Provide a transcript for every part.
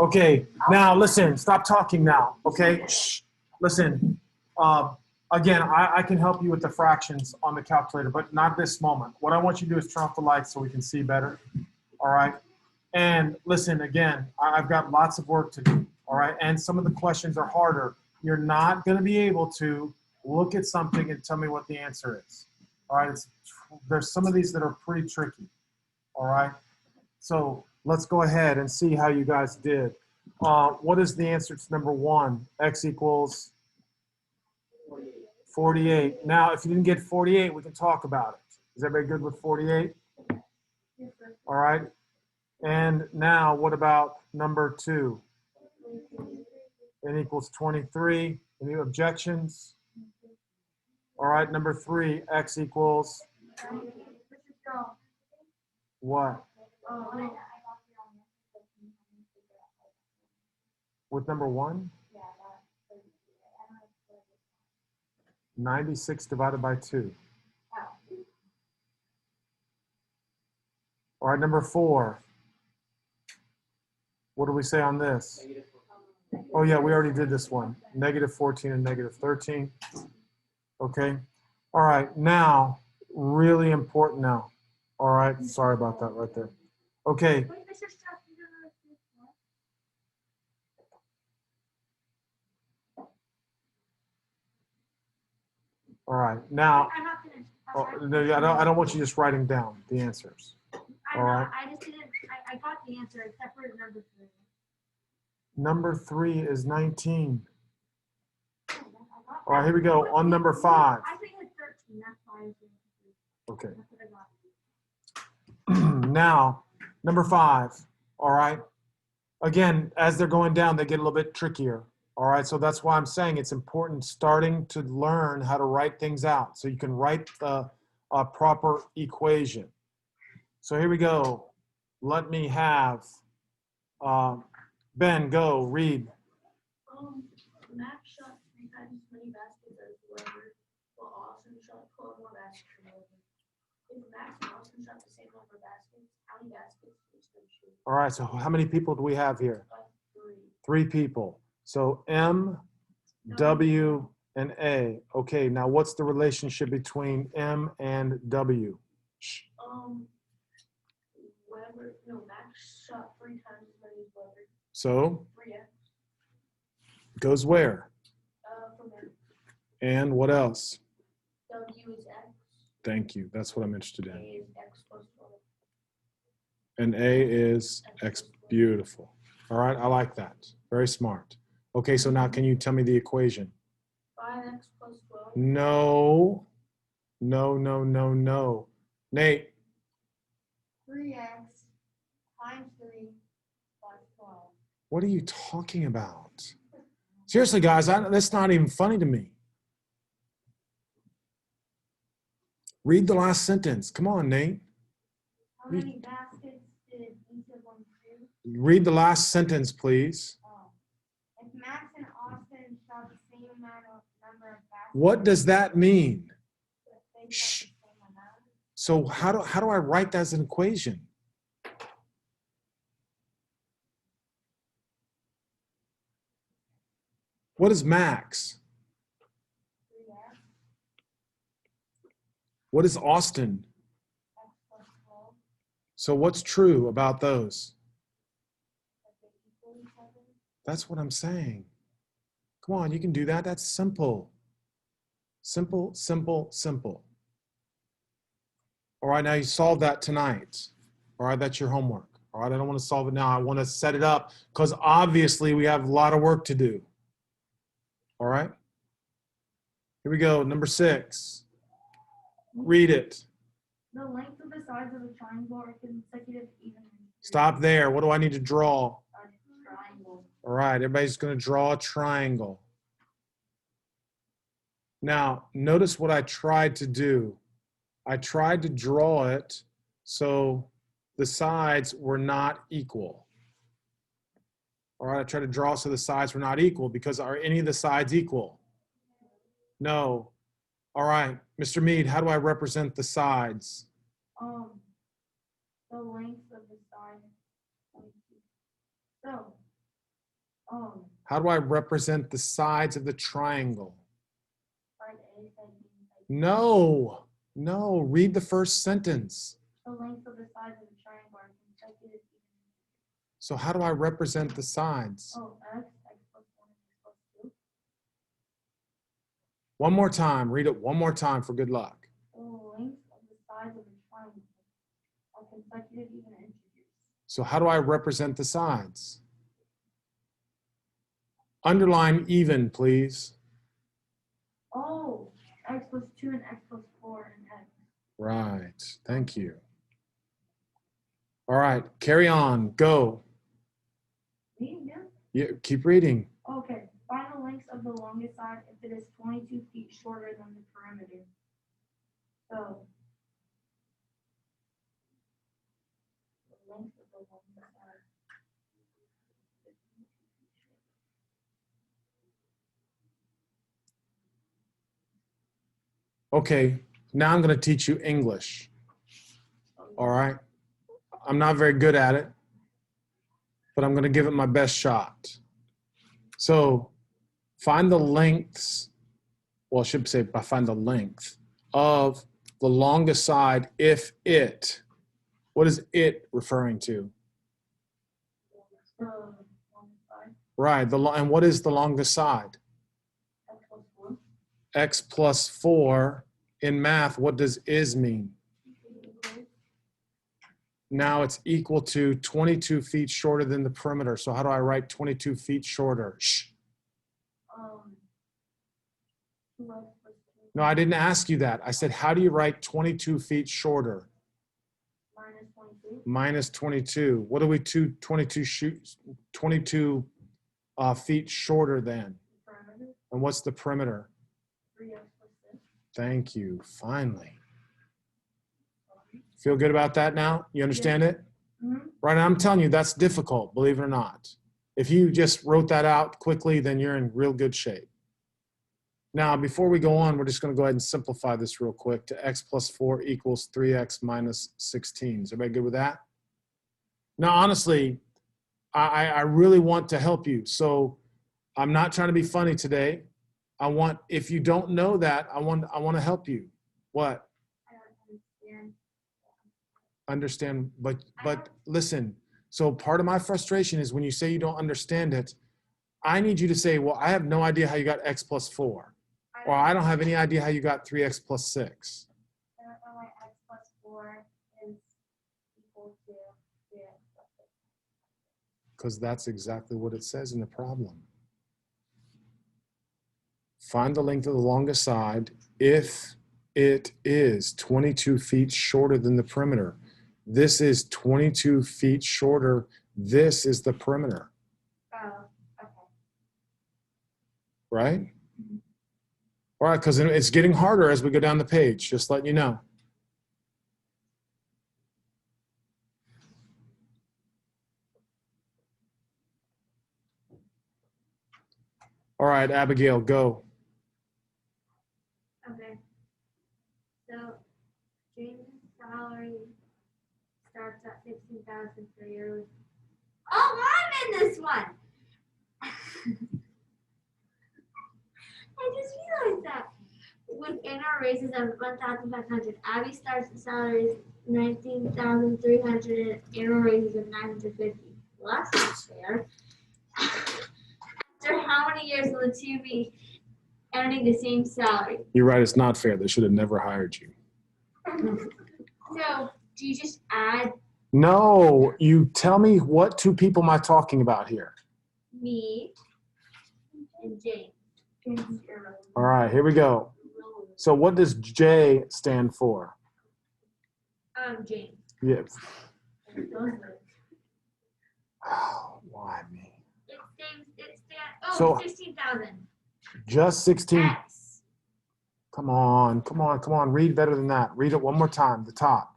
Okay, now listen, stop talking now, okay? Shh. Listen, again, I can help you with the fractions on the calculator, but not this moment. What I want you to do is turn off the lights so we can see better, all right? And listen, again, I've got lots of work to do, all right? And some of the questions are harder. You're not gonna be able to look at something and tell me what the answer is, all right? There's some of these that are pretty tricky, all right? So let's go ahead and see how you guys did. What is the answer to number 1? X equals 48. Now, if you didn't get 48, we can talk about it. Is everybody good with 48? All right. And now, what about number 2? N equals 23. Any objections? All right, number 3, X equals what? With number 1? 96 divided by 2. All right, number 4. What do we say on this? Oh yeah, we already did this one. Negative 14 and negative 13. Okay. All right, now, really important now. All right, sorry about that right there. Okay. All right, now, I don't want you just writing down the answers. All right. I just didn't, I got the answer except for number 3. Number 3 is 19. All right, here we go. On number 5. I think it's 13. That's why I was Okay. Now, number 5. All right. Again, as they're going down, they get a little bit trickier. All right. So that's why I'm saying it's important starting to learn how to write things out so you can write the proper equation. So here we go. Let me have Ben go read. Max shot 3 times as many baskets as Weber, while Austin shot 12 more baskets than Weber. If Max and Austin shot the same number of baskets, how many baskets each of them shoot? All right, so how many people do we have here? 3 people. So M, W, and A. Okay, now what's the relationship between M and W? Weber, no, Max shot 3 times as many as Weber. So? 3x. Goes where? From there. And what else? W is x. Thank you. That's what I'm interested in. A is x plus 12. And A is X. Beautiful. All right, I like that. Very smart. Okay, so now can you tell me the equation? 5x plus 12. No. No, no, no, no. Nate. 3x times 3 plus 12. What are you talking about? Seriously, guys, that's not even funny to me. Read the last sentence. Come on, Nate. How many baskets did each of them shoot? Read the last sentence, please. If Max and Austin shot the same number of baskets. What does that mean? Shh. So how do I write that as an equation? What is Max? What is Austin? So what's true about those? That's what I'm saying. Come on, you can do that. That's simple. Simple, simple, simple. All right, now you solve that tonight. All right, that's your homework. All right, I don't want to solve it now. I want to set it up because obviously we have a lot of work to do. All right, here we go. Number 6. Read it. The length of the sides of a triangle are consecutive even. Stop there. What do I need to draw? A triangle. All right, everybody's going to draw a triangle. Now, notice what I tried to do. I tried to draw it so the sides were not equal. All right, I tried to draw so the sides were not equal because are any of the sides equal? No. All right, Mr. Mead, how do I represent the sides? The length of the side. So, How do I represent the sides of the triangle? side A, side B, side C. No, no, read the first sentence. The length of the sides of the triangle are consecutive. So how do I represent the sides? Oh, x plus 1, and x plus 2. One more time, read it one more time for good luck. The length of the sides of the triangle are consecutive even integers. So how do I represent the sides? Underline even, please. Oh, x plus 2 and x plus 4 and x. Right, thank you. All right, carry on, go. Reading now? Yeah, keep reading. Okay, find the length of the longest side if it is 22 feet shorter than the perimeter. So, the length of the longest side. Okay, now I'm going to teach you English. All right? I'm not very good at it, but I'm going to give it my best shot. So find the lengths, well, I should say find the length of the longest side if it, what is it referring to? The longest side, Right, and what is the longest side? x plus 4. X plus 4. In math, what does is mean? Now it's equal to 22 feet shorter than the perimeter. So how do I write 22 feet shorter? Shh. 2x plus 2 No, I didn't ask you that. I said, how do you write 22 feet shorter? minus 22. Minus 22. What are we 22 feet shorter than? Perimeter, And what's the perimeter? 3x plus 6. Thank you. Finally. Feel good about that now? You understand it? Mm-hmm. Right, I'm telling you, that's difficult, believe it or not. If you just wrote that out quickly, then you're in real good shape. Now, before we go on, we're just going to go ahead and simplify this real quick to x plus 4 equals 3x minus 16. Is everybody good with that? Now, honestly, I really want to help you. So I'm not trying to be funny today. If you don't know that, I want to help you. What? I don't understand. Understand, but listen. So part of my frustration is when you say you don't understand it, I need you to say, well, I have no idea how you got x plus 4. Or I don't have any idea how you got 3x plus 6. I don't know why x plus 4 is equal to 3x plus 6. Because that's exactly what it says in the problem. Find the length of the longest side if it is 22 feet shorter than the perimeter. This is 22 feet shorter. This is the perimeter. Oh, okay. Right? All right, because it's getting harder as we go down the page, just letting you know. All right, Abigail, go. Okay. So, James' salary starts at 16,000 per year. Oh, I'm in this one. I just realized that. With annual raises of 1,500, Abby starts the salary is 19,300 and annual raises of 950. Well, that's not fair. After how many years will the two be earning the same salary? You're right, it's not fair. They should have never hired you. So, do you just add No, you tell me what two people am I talking about here? me and James? All right, here we go. So what does J stand for? James. Yeah. Why me? It stands, So- 16,000. Just 16. X. Come on, come on, come on. Read better than that. Read it one more time, the top.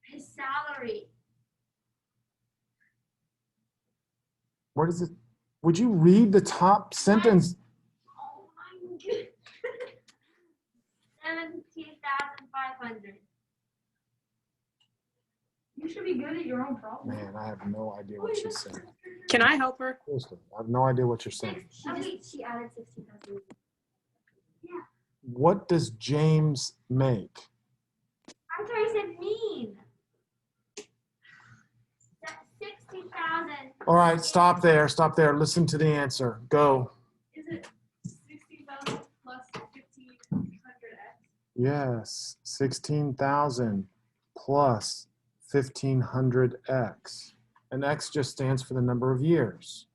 His salary. Where does it? Would you read the top sentence? Oh my god. 17,500. You should be good at your own problem. Man, I have no idea what she's saying. Can I help her? Seriously, I have no idea what you're saying. She added 16,000. What does James make? I thought you said mean. 60,000. All right, stop there. Stop there. Listen to the answer. Go. Is it 60,000 plus 1,500x? Yes, 16,000 plus 1,500x. And x just stands for the number of years,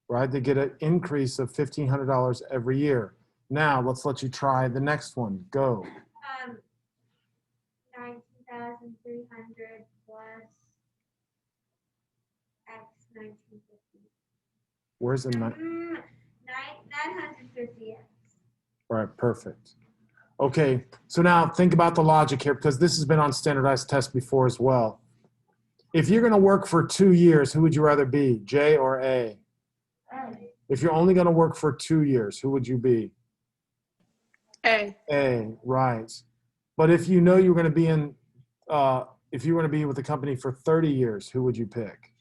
right? They get an increase of $1,500 every year. Now, let's let you try the next one. Go. 19,300 plus x 1950. Where's the 950x. All right, perfect. Okay, so now think about the logic here, because this has been on standardized tests before as well. If you're going to work for 2 years, who would you rather be, J or A? If you're only going to work for 2 years, who would you be? A. A, right. But if you know you're going to be in, if you want to be with the company for 30 years, who would you pick?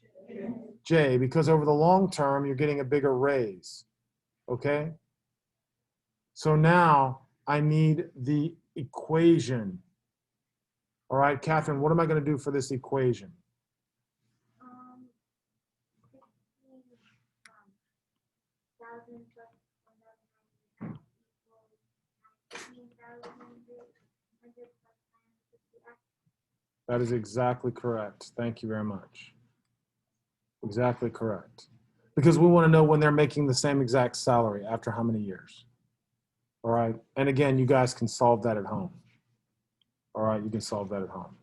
J, because over the long term, you're getting a bigger raise. Okay? So now I need the equation. All right, Catherine, what am I going to do for this equation? 16,000 plus 19,000 plus 950x. That is exactly correct. Thank you very much. Exactly correct. Because we want to know when they're making the same exact salary after how many years. All right. And again, you guys can solve that at home. All right. You can solve that at home.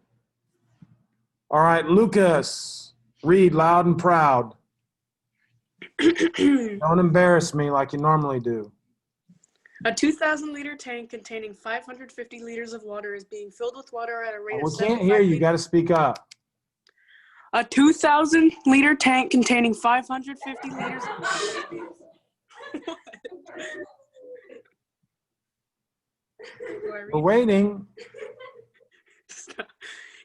All right, Lucas, read loud and proud. Don't embarrass me like you normally do. A 2,000-liter tank containing 550 liters of water is being filled with water at a rate We of can't hear you. You got to speak up. A 2,000-liter tank containing 550 liters of water is being... What? Do I read We're waiting. Stop.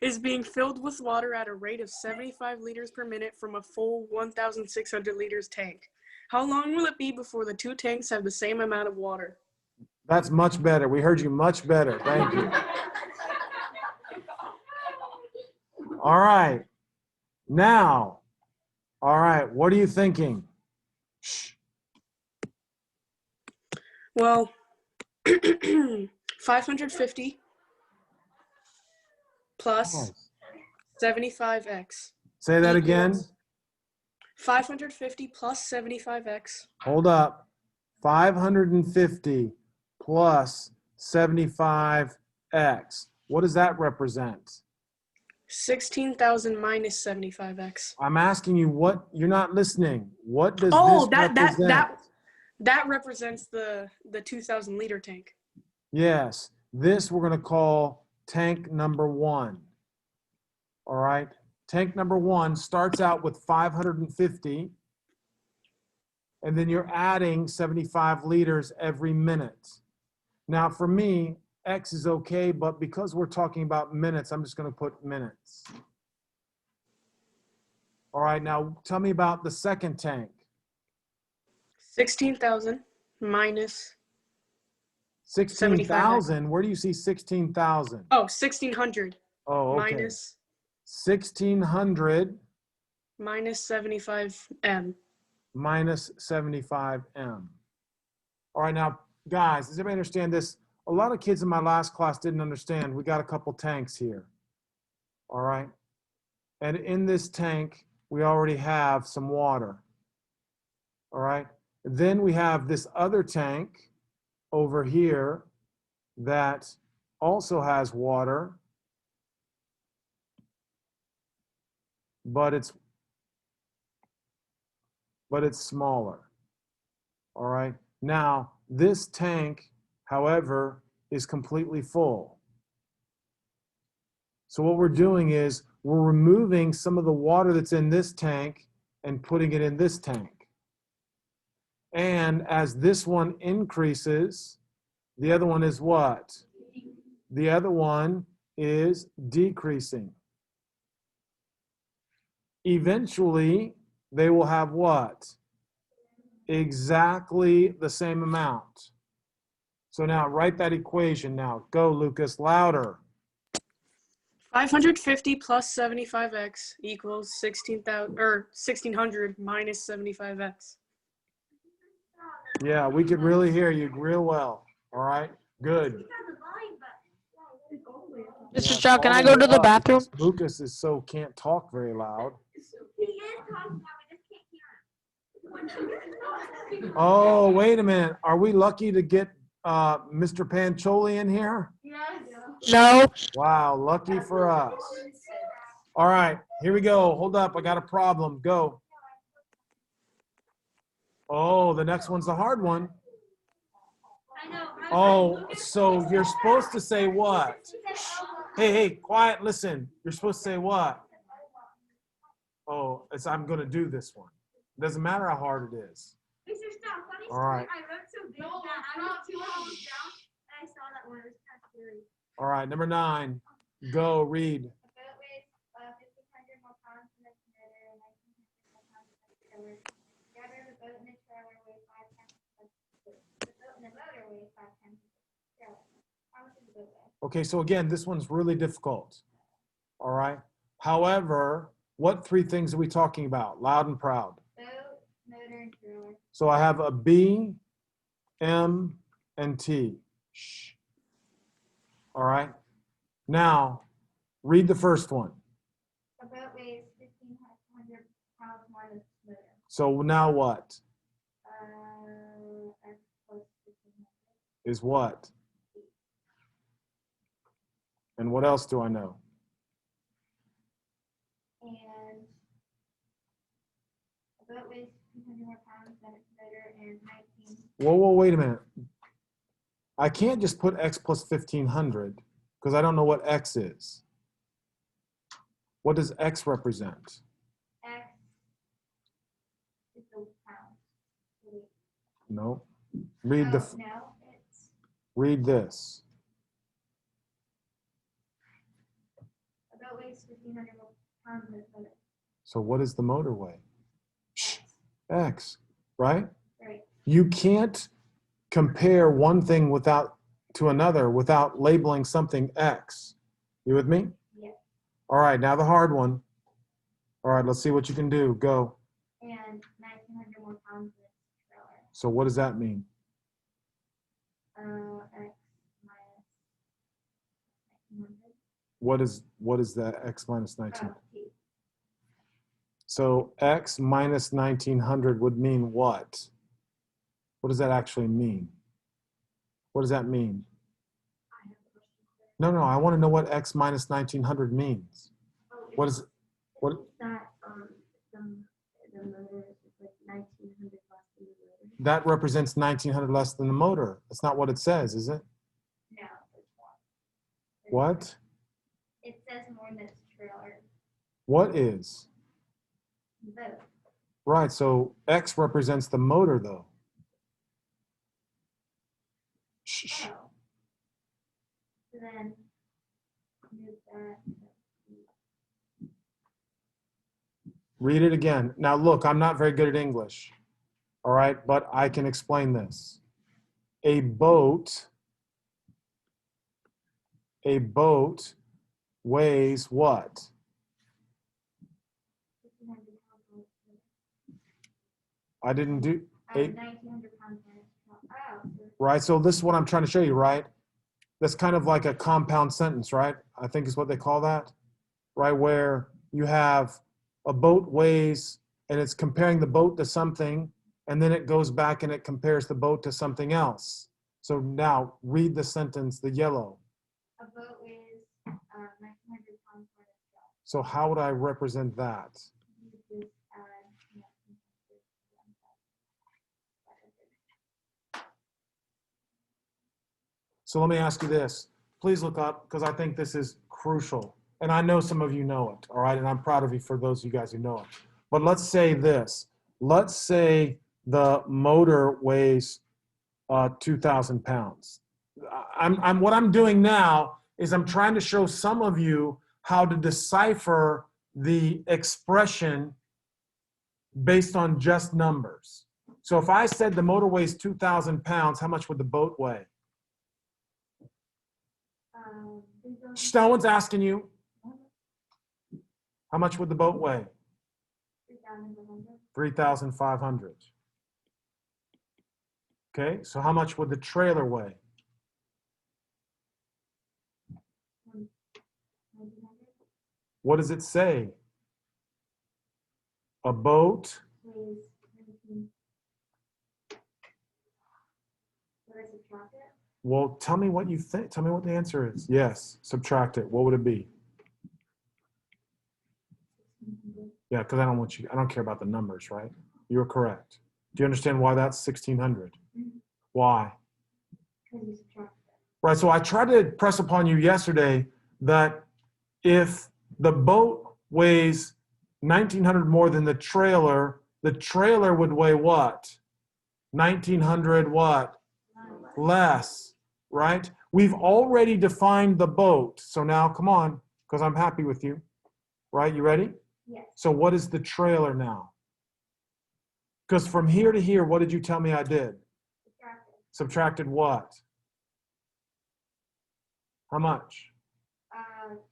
Is being filled with water at a rate of 75 liters per minute from a full 1,600 liters tank. How long will it be before the two tanks have the same amount of water? That's much better. We heard you much better. Thank you. All right. Now, all right, what are you thinking? Shh. Well, 550 plus Nice. 75x. Say that again. 550 plus 75x. Hold up. 550 plus 75x. What does that represent? 16,000 minus 75x. I'm asking you what, you're not listening. What does Oh, this represent? that represents the 2,000 liter tank. Yes, this we're going to call tank number 1. All right. Tank number 1 starts out with 550, and then you're adding 75 liters every minute. Now, for me, X is okay, but because we're talking about minutes, I'm just going to put minutes. All right, now tell me about the second tank. 16,000 minus 16,000. Where do you see 16,000? Oh, 1,600 Oh, okay. minus 1,600 minus 75m. minus 75m. All right, now, guys, does everybody understand this? A lot of kids in my last class didn't understand. We got a couple tanks here. All right. And in this tank, we already have some water. All right. Then we have this other tank over here that also has water, but it's smaller. All right. Now, this tank, however, is completely full. So what we're doing is we're removing some of the water that's in this tank and putting it in this tank. And as this one increases, the other one is what? The other one is decreasing. eventually they will have what? Exactly the same amount. So now write that equation now. Go, Lucas, louder. 550 plus 75x equals 16,000 or 1600 minus 75x. Yeah, we could really hear you real well. All right, good. Mr. Yeah, Shaw, can all I the go way to the up bathroom? because Lucas is so can't talk very loud. He is talking, we just can't hear him. Oh, wait a minute. Are we lucky to get Mr. Pancholi in here? Yes. No. Wow, lucky for us. All right, here we go. Hold up, I got a problem. Go. Oh, the next one's the hard one. I know. Oh, so you're supposed to say what? Hey, quiet, listen. You're supposed to say what? Oh, I'm going to do this one. Doesn't matter how hard it is. Mr. Stop, funny All story, right. I wrote so big that I wrote 2 columns down, and I saw that one. It was kind of scary. All right, number 9. Go, read. A boat weighs 1,500 more pounds than the trailer and 1,900 more pounds than the trailer. Together, the boat and the trailer weigh 5 times as much as the boat. The boat and the motor weigh 5 times as much as the trailer. How much does the boat weigh? Okay, so again, this one's really difficult. All right. However, what 3 things are we talking about? Loud and proud. Boat, motor, and trailer. So I have a B, M, and T. Shh. All right. Now, read the first one. A boat weighs 1,500 pounds more than its motor. So now what? X plus 1,500. Is what? And what else do I know? And a boat weighs 200 more pounds than its motor and 19. Whoa, wait a minute. I can't just put X plus 1,500 because I don't know what X is. What does X represent? X is the pound. Wait. No. Read the. No, it's Read this. a boat weighs 1,500 more pounds than its motor. So what is the motorway? X. X, right? Right. You can't compare one thing to another without labeling something X. You with me? Yeah. All right, now the hard one. All right, let's see what you can do. Go. And 1,900 more pounds than its trailer. So what does that mean? X minus 1,900. What is that X minus 19? T. So X minus 1900 would mean what? What does that actually mean? What does that mean? I have a question. No, I want to know what X minus 1900 means. Oh, What is what? Is that the motor is like 1,900 less than the motor? That represents 1900 less than the motor. That's not what it says, is it? No, it's more. What? It says more than its trailer. What is? The boat. Right, so X represents the motor though. Shh. Oh. So then move that. Read it again. Now look, I'm not very good at English. All right, but I can explain this. A boat weighs what? 1,500 pounds more than its I didn't do motor. 1,900 pounds more than its trailer. Oh. right. So this is what I'm trying to show you, right? That's kind of like a compound sentence, right? I think is what they call that, right? Where you have a boat weighs, and it's comparing the boat to something, and then it goes back and it compares the boat to something else. So now read the sentence, the yellow. A boat weighs 1,900 pounds more than its trailer. So how would I represent that? You just add 1,900 to 1,500. So let me ask you this. Please look up, because I think this is crucial. And I know some of you know it, all right? And I'm proud of you for those of you guys who know it. But let's say this. Let's say the motor weighs 2,000 pounds. What I'm doing now is I'm trying to show some of you how to decipher the expression based on just numbers. So if I said the motor weighs 2,000 pounds, how much would the boat weigh? Shh, no one's asking you. How much would the boat weigh? 3,500. Okay, so how much would the trailer weigh? What does it say? A boat. Well, tell me what you think. Tell me what the answer is. Yes, subtract it. What would it be? Yeah, because I don't care about the numbers, right? You're correct. Do you understand why that's 1,600? Why? Right, so I tried to press upon you yesterday that if the boat weighs 1,900 more than the trailer would weigh what? 1,900 what? Less, right? We've already defined the boat. So now, come on, because I'm happy with you. Right, you ready? Yes. So what is the trailer now? Because from here to here, what did you tell me I did? Subtracted what? How much?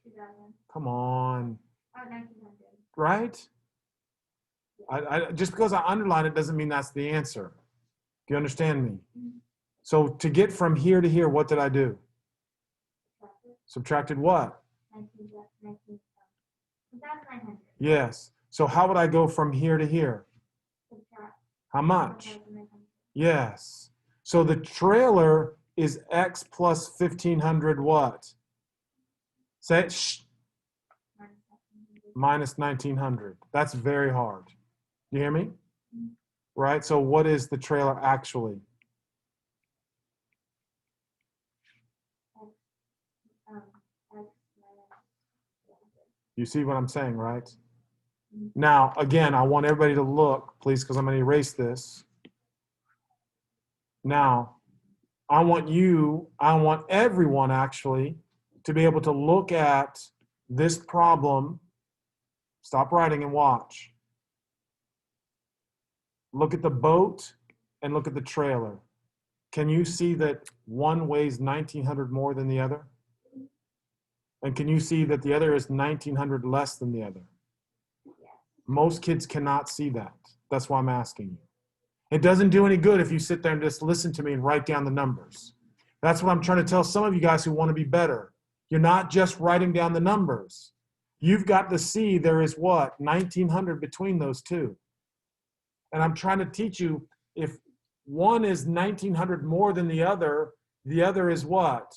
2,000. Come on. 1,900. Right? I just because I underline it doesn't mean that's the answer. Do you understand me? So to get from here to here, what did I do? Subtracted what? 1,900. Yes. So how would I go from here to here? How much? 1,900. Yes. So the trailer is X plus 1,500 what? Say it. Shh. Minus 1,900. That's very hard. You hear me? Right? So what is the trailer actually? You see what I'm saying, right? Now, again, I want everybody to look, please, because I'm going to erase this. Now, I want everyone actually to be able to look at this problem. Stop writing and watch. Look at the boat and look at the trailer. Can you see that one weighs 1,900 more than the other? And can you see that the other is 1,900 less than the other? Most kids cannot see that. That's why I'm asking you. It doesn't do any good if you sit there and just listen to me and write down the numbers. That's what I'm trying to tell some of you guys who want to be better. You're not just writing down the numbers. You've got to see there is what? 1,900 between those two. And I'm trying to teach you if one is 1,900 more than the other is what?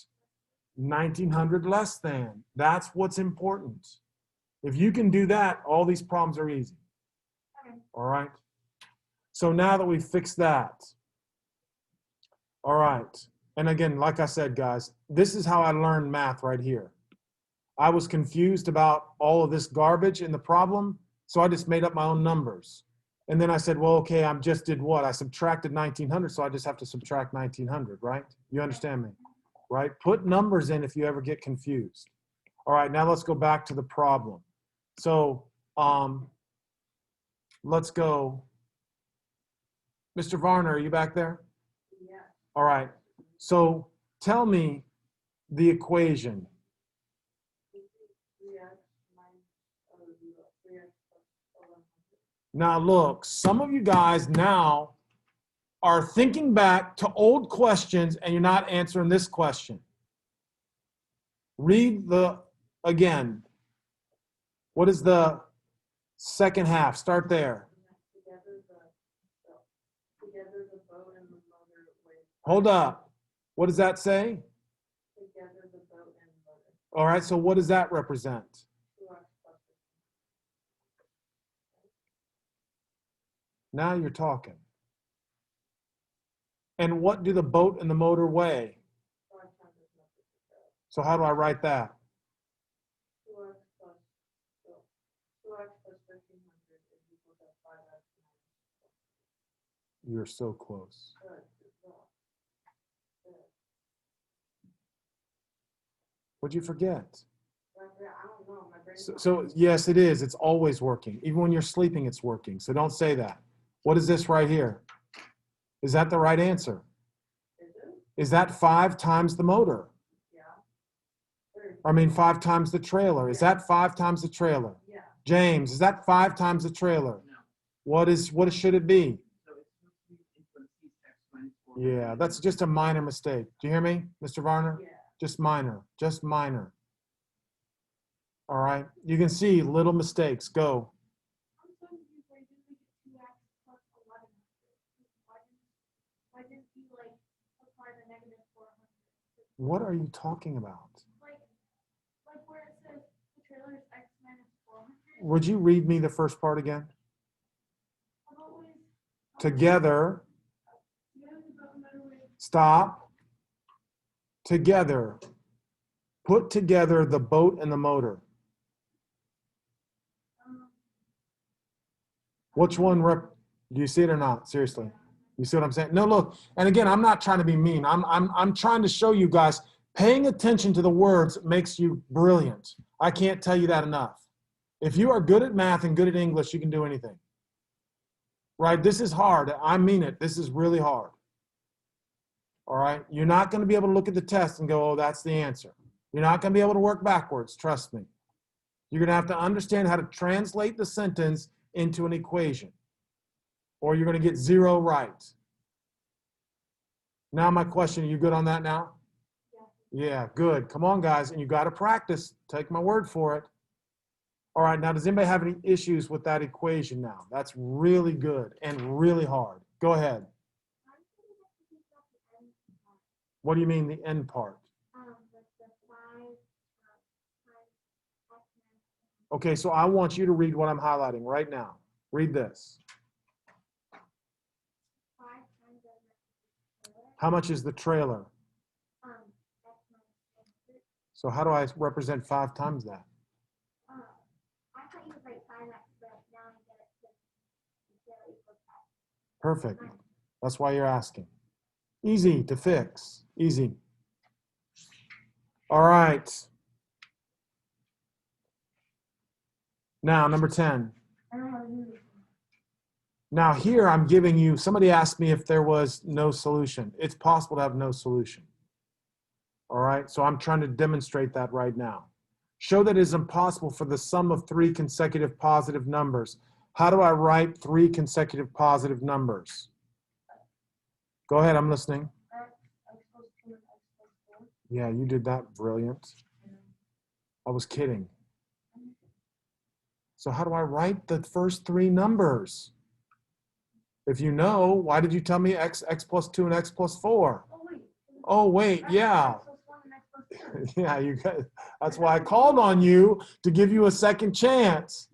1,900 less than. That's what's important. If you can do that, all these problems are easy. All right? So now that we've fixed that, all right. And again, like I said, guys, this is how I learned math right here. I was confused about all of this garbage in the problem, so I just made up my own numbers. And then I said, well, okay, I just did what? I subtracted 1,900, so I just have to subtract 1,900, right? You understand me, right? Put numbers in if you ever get confused. All right, now let's go back to the problem. So let's go. Mr. Varner, are you back there? Yeah. All right. So tell me the equation. Now look, some of you guys now are thinking back to old questions and you're not answering this question. Read again. What is the second half? Start there. Hold up. What does that say? All right, so what does that represent? Now you're talking. And what do the boat and the motor weigh? So how do I write that? You're so close. What'd you forget? So yes, it is. It's always working. Even when you're sleeping, it's working. So don't say that. What is this right here? Is that the right answer? Is that 5 times the motor? I mean, 5 times the trailer. Is that 5 times the trailer? James, is that 5 times the trailer? What should it be? Yeah, that's just a minor mistake. Do you hear me, Mr. Varner? Just minor, just minor. All right, you can see little mistakes. Go. What are you talking about? Like where it says the trailer is X minus 400. Would you read me the first part again? Together. Stop. Together. Put together the boat and the motor. Which one do you see it or not? Seriously. You see what I'm saying? No, look. And again, I'm not trying to be mean. I'm trying to show you guys paying attention to the words makes you brilliant. I can't tell you that enough. If you are good at math and good at English, you can do anything. Right? This is hard. I mean it. This is really hard. All right? You're not going to be able to look at the test and go, oh, that's the answer. You're not going to be able to work backwards. Trust me. You're going to have to understand how to translate the sentence into an equation, or you're going to get 0 right. Now my question, are you good on that now? Yeah, good. Come on, guys. And you got to practice. Take my word for it. All right, now does anybody have any issues with that equation now? That's really good and really hard. Go ahead. What do you mean the end part? Okay, so I want you to read what I'm highlighting right now. Read this. How much is the trailer? So how do I represent 5 times that? Perfect. That's why you're asking. Easy to fix. Easy. All right. Now, number 10. Now here I'm giving you, somebody asked me if there was no solution. It's possible to have no solution. All right, so I'm trying to demonstrate that right now. Show that it is impossible for the sum of 3 consecutive positive numbers. How do I write 3 consecutive positive numbers? Go ahead, I'm listening. Yeah, you did that brilliant. I was kidding. So how do I write the first 3 numbers? If you know, why did you tell me x plus 2 and x plus 4? Oh, wait, yeah. Yeah, you got, that's why I called on you to give you a second chance.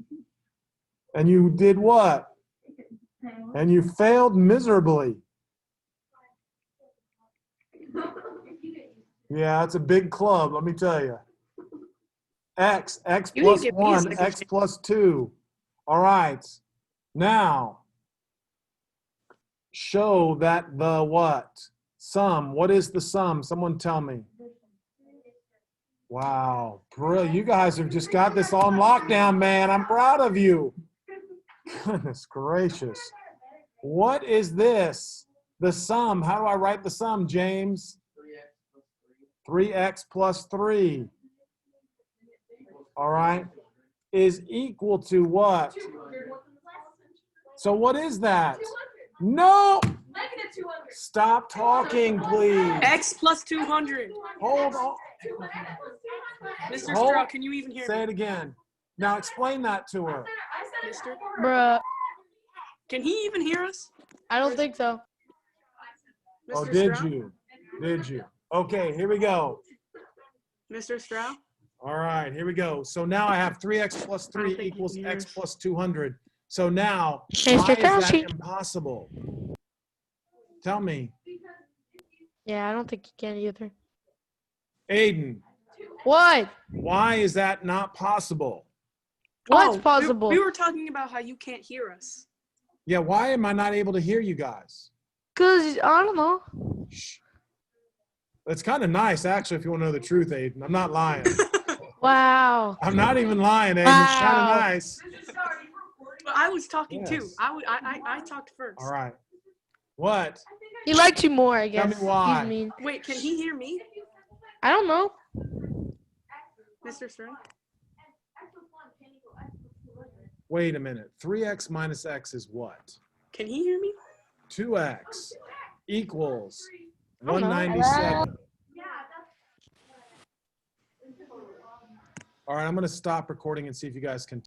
And you did what? And you failed miserably. Yeah, it's a big club, let me tell you. X plus 1, x plus 2. All right. Now, show that the what? Sum. What is the sum? Someone tell me. Wow. Brilliant. You guys have just got this on lockdown, man. I'm proud of you. Goodness gracious. What is this? The sum. How do I write the sum, James? 3x plus 3. All right. Is equal to what? So what is that? No. Stop talking, please. X plus 200. Hold on. Mr. Straw, can you even hear me? Say it again. Now explain that to her. Mr. Bruh, Can he even hear us? I don't think so. Oh, Mr. did Straw? you? Did you? Okay, here we go. Mr. Straw? All right, here we go. So now I have 3x plus 3 think equals he x hears. plus 200. So now, Mr. why is that Fauci. impossible? Tell me. Yeah, I don't think you can either. Aiden, What? why is that not possible? What's Oh, possible? We were talking about how you can't hear us. Yeah, why am I not able to hear you guys? Cause I don't know. Shh. It's kind of nice, actually, if you want to know the truth, Aiden. I'm not lying. Wow. I'm not even lying, Aiden. It's kind of Wow. nice. But I was talking too. Yes. I talked first. All right. What? He liked you more, I Tell guess. me why. He's mean. Wait, can he hear me, I don't know. Mr. Stern? Wait a minute. 3x minus x is what? Can he hear me? 2x equals I don't know. 197. All right, I'm going to stop recording and see if you guys can